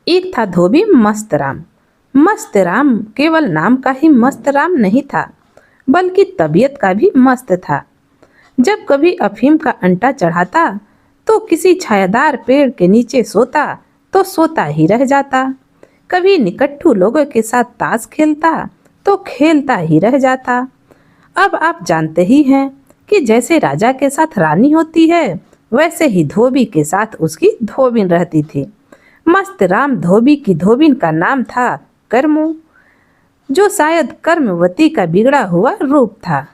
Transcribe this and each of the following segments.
एक था धोबी मस्त राम। मस्त राम केवल नाम का ही मस्त राम नहीं था, बल्कि तबीयत का भी मस्त था। जब कभी अफीम का अंटा चढ़ाता तो किसी छायादार पेड़ के नीचे सोता तो सोता ही रह जाता। कभी निकट्ठू लोगों के साथ ताश खेलता तो खेलता ही रह जाता। अब आप जानते ही हैं कि जैसे राजा के साथ रानी होती है, वैसे ही धोबी के साथ उसकी धोबिन रहती थी। मस्त राम धोबी की धोबिन का नाम था कर्मू, जो शायद कर्मवती का बिगड़ा हुआ रूप था।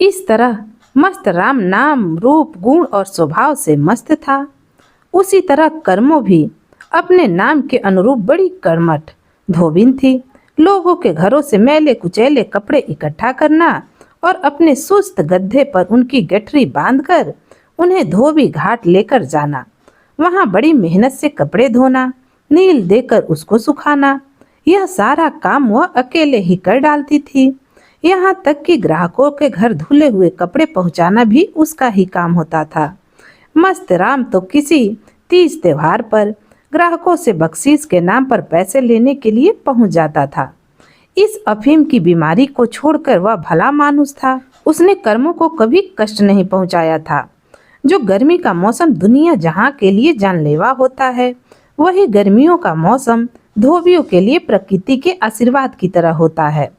इस तरह मस्त राम नाम रूप गुण और स्वभाव से मस्त था। उसी तरह कर्मो भी अपने नाम के अनुरूप बड़ी कर्मठ धोबिन थी। लोगों के घरों से मैले कुचैले कपड़े इकट्ठा करना और अपने सुस्त गड्ढे पर उनकी गठरी बांधकर उन्हें धोबी घाट लेकर जाना, वहां बड़ी मेहनत से कपड़े धोना, नील देकर उसको सुखाना, यह सारा काम वह अकेले ही कर डालती थी। यहाँ तक कि ग्राहकों के घर धुले हुए कपड़े पहुंचाना भी उसका ही काम होता था। मस्त राम तो किसी तीज त्योहार पर ग्राहकों से बख्शीश के नाम पर पैसे लेने के लिए पहुंच जाता था। इस अफीम की बीमारी को छोड़कर वह भला मानुस था। उसने कर्मों को कभी कष्ट नहीं पहुंचाया था। जो गर्मी का मौसम दुनिया जहां के लिए जानलेवा होता है, वही गर्मियों का मौसम धोबियों के लिए प्रकृति के आशीर्वाद की तरह होता है।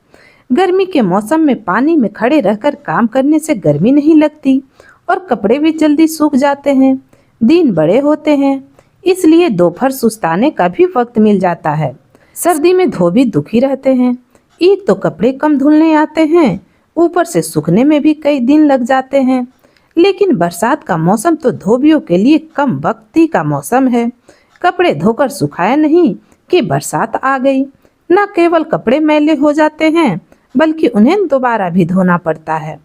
गर्मी के मौसम में पानी में खड़े रहकर काम करने से गर्मी नहीं लगती और कपड़े भी जल्दी सूख जाते हैं। दिन बड़े होते हैं, इसलिए दोपहर सुस्ताने का भी वक्त मिल जाता है। सर्दी में धोबी दुखी रहते हैं। एक तो कपड़े कम धुलने आते हैं, ऊपर से सूखने में भी कई दिन लग जाते हैं। लेकिन बरसात का मौसम तो धोबियों के लिए कम वक्ती का मौसम है। कपड़े धोकर सुखाया नहीं कि बरसात आ गई। न केवल कपड़े मैले हो जाते हैं, बल्कि उन्हें दोबारा भी धोना पड़ता है।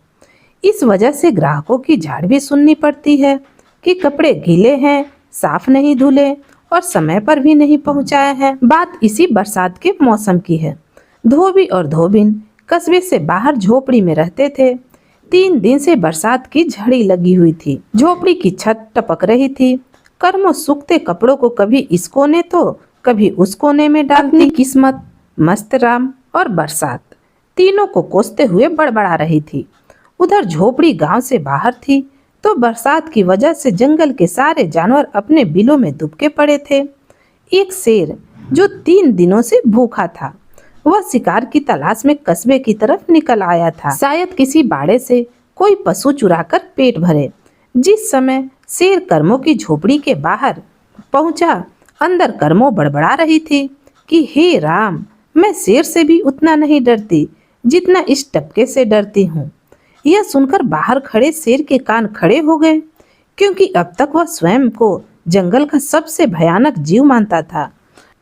इस वजह से ग्राहकों की झाड़ भी सुननी पड़ती है कि कपड़े गीले हैं, साफ नहीं धुले और समय पर भी नहीं पहुंचाए हैं। बात इसी बरसात के मौसम की है। धोबी और धोबिन कस्बे से बाहर झोपड़ी में रहते थे। 3 दिन से बरसात की झड़ी लगी हुई थी। झोपड़ी की छत टपक रही थी। कर्मों सूखते कपड़ों को कभी इस कोने तो कभी उस कोने में डालती किस्मत मस्त राम और बरसात तीनों को कोसते हुए बड़बड़ा रही थी। उधर झोपड़ी गांव से बाहर थी, तो बरसात की वजह से जंगल के सारे जानवर अपने बिलों में दुबके पड़े थे। एक शेर जो 3 दिनों से भूखा था, वह शिकार की तलाश में कस्बे की तरफ निकल आया था। शायद किसी बाड़े से कोई पशु चुराकर पेट भरे। जिस समय शेर कर्मों की झोपड़ी के बाहर पहुंचा, अंदर कर्मों बड़बड़ा रही थी कि हे राम, मैं शेर से भी उतना नहीं डरती जितना इस टपके से डरती हूँ। यह सुनकर बाहर खड़े शेर के कान खड़े हो गए, क्योंकि अब तक वह स्वयं को जंगल का सबसे भयानक जीव मानता था।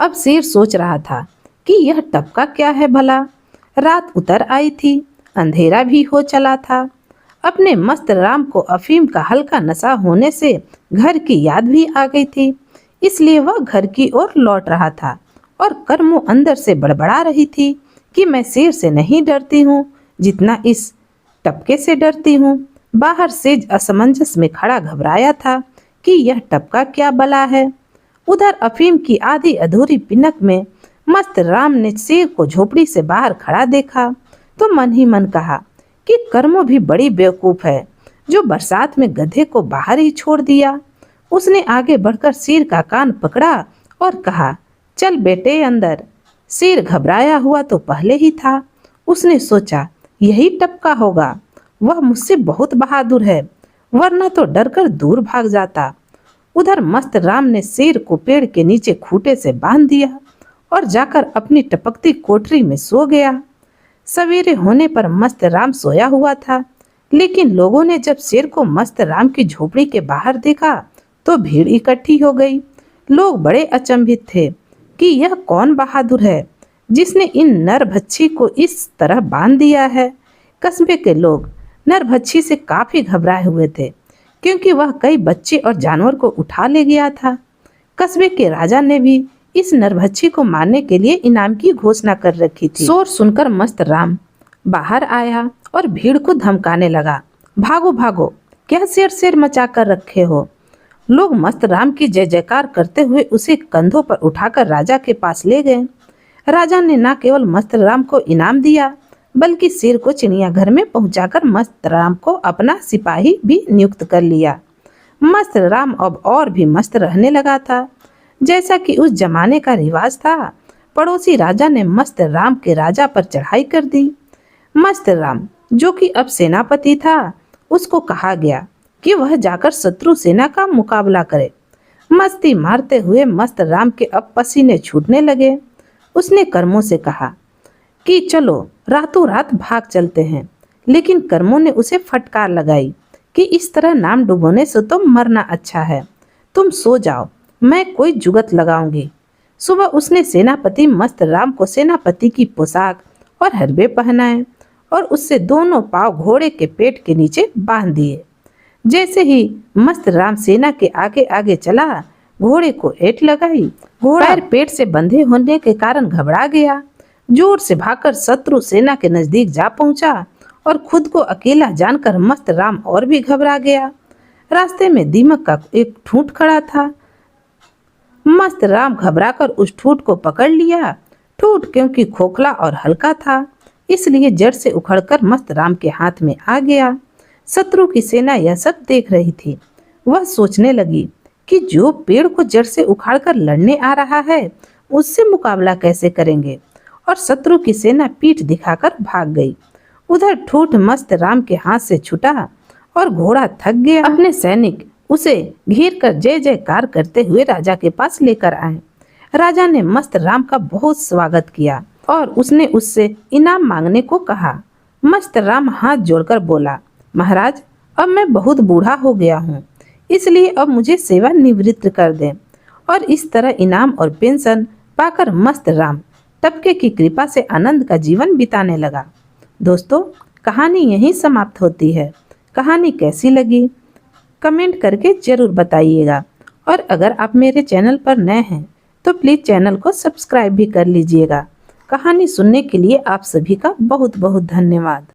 अब शेर सोच रहा था कि यह टपका क्या है भला। रात उतर आई थी, अंधेरा भी हो चला था। अपने मस्त राम को अफीम का हल्का नशा होने से घर की याद भी आ गई थी, इसलिए वह घर की ओर लौट रहा था और कर्मों अंदर से बड़बड़ा रही थी कि मैं शेर से नहीं डरती हूँ जितना इस टपके से डरती हूँ। बाहर सेज असमंजस में खड़ा घबराया था कि यह टपका क्या बला है। उधर अफीम की आधी अधूरी पिनक में मस्त राम ने शेर को झोपड़ी से बाहर खड़ा देखा तो मन ही मन कहा कि कर्मो भी बड़ी बेवकूफ है, जो बरसात में गधे को बाहर ही छोड़ दिया। उसने आगे बढ़कर शेर का कान पकड़ा और कहा, चल बेटे अंदर। शेर घबराया हुआ तो पहले ही था। उसने सोचा, यही टपका होगा, वह मुझसे बहुत बहादुर है, वरना तो डरकर दूर भाग जाता। उधर मस्त राम ने शेर को पेड़ के नीचे खूंटे से बांध दिया और जाकर अपनी टपकती कोठरी में सो गया। सवेरे होने पर मस्त राम सोया हुआ था, लेकिन लोगों ने जब शेर को मस्त राम की झोपड़ी के बाहर देखा तो भीड़ इकट्ठी हो गई। लोग बड़े अचंभित थे कि यह कौन बहादुर है जिसने इन नरभक्षी को इस तरह बांध दिया है। कस्बे के लोग नरभक्षी से काफी घबराए हुए थे, क्योंकि वह कई बच्चे और जानवर को उठा ले गया था। कस्बे के राजा ने भी इस नरभक्षी को मारने के लिए इनाम की घोषणा कर रखी थी। शोर सुनकर मस्त राम बाहर आया और भीड़ को धमकाने लगा, भागो भागो, क्या शेर शेर मचा कर रखे हो। लोग मस्त राम की जय जयकार करते हुए उसे कंधों पर उठाकर राजा के पास ले गए। राजा ने न केवल मस्त राम को इनाम दिया, बल्कि शेर को चिड़ियाघर में पहुंचाकर मस्त राम को अपना सिपाही भी नियुक्त कर लिया। मस्त राम अब और भी मस्त रहने लगा था। जैसा कि उस जमाने का रिवाज था, पड़ोसी राजा ने मस्त राम के राजा पर चढ़ाई कर दी। मस्त राम, जो कि अब सेनापति था, उसको कहा गया कि वह जाकर शत्रु सेना का मुकाबला करे। मस्ती मारते हुए मस्त राम के अब पसीने छूटने लगे। उसने कर्मों से कहा कि चलो रातों रात भाग चलते हैं, लेकिन कर्मों ने उसे फटकार लगाई कि इस तरह नाम डुबोने से तो मरना अच्छा है। तुम सो जाओ, मैं कोई जुगत लगाऊंगी। सुबह उसने सेनापति मस्त राम को सेनापति की पोशाक और हरबे पहनाए और उससे दोनों पांव घोड़े के पेट के नीचे बांध दिए। जैसे ही मस्त राम सेना के आगे आगे चला, घोड़े को ऐंठ लगाई। घोड़ा पैर पेट से बंधे होने के कारण घबरा गया। जोर से भागकर शत्रु सेना के नजदीक जा पहुंचा और खुद को अकेला जानकर मस्त राम और भी घबरा गया। रास्ते में दीमक का एक ठूंठ खड़ा था। मस्त राम घबराकर उस ठूंठ को पकड़ लिया। ठूंठ क्योंकि खोखला और हल्का था, इसलिए जड़ से उखड़कर मस्त राम के हाथ में आ गया। शत्रु की सेना यह सब देख रही थी। वह सोचने लगी कि जो पेड़ को जड़ से उखाड़कर लड़ने आ रहा है, उससे मुकाबला कैसे करेंगे, और शत्रु की सेना पीठ दिखाकर भाग गई। उधर ठूठ मस्त राम के हाथ से छूटा और घोड़ा थक गया। अपने सैनिक उसे घेर कर जय जयकार करते हुए राजा के पास लेकर आए। राजा ने मस्त राम का बहुत स्वागत किया और उसने उससे इनाम मांगने को कहा। मस्त राम हाथ जोड़कर बोला, महाराज, अब मैं बहुत बूढ़ा हो गया हूँ, इसलिए अब मुझे सेवा निवृत्त कर दें। और इस तरह इनाम और पेंशन पाकर मस्त राम टपके की कृपा से आनंद का जीवन बिताने लगा। दोस्तों, कहानी यहीं समाप्त होती है। कहानी कैसी लगी कमेंट करके जरूर बताइएगा, और अगर आप मेरे चैनल पर नए हैं तो प्लीज़ चैनल को सब्सक्राइब भी कर लीजिएगा। कहानी सुनने के लिए आप सभी का बहुत बहुत धन्यवाद।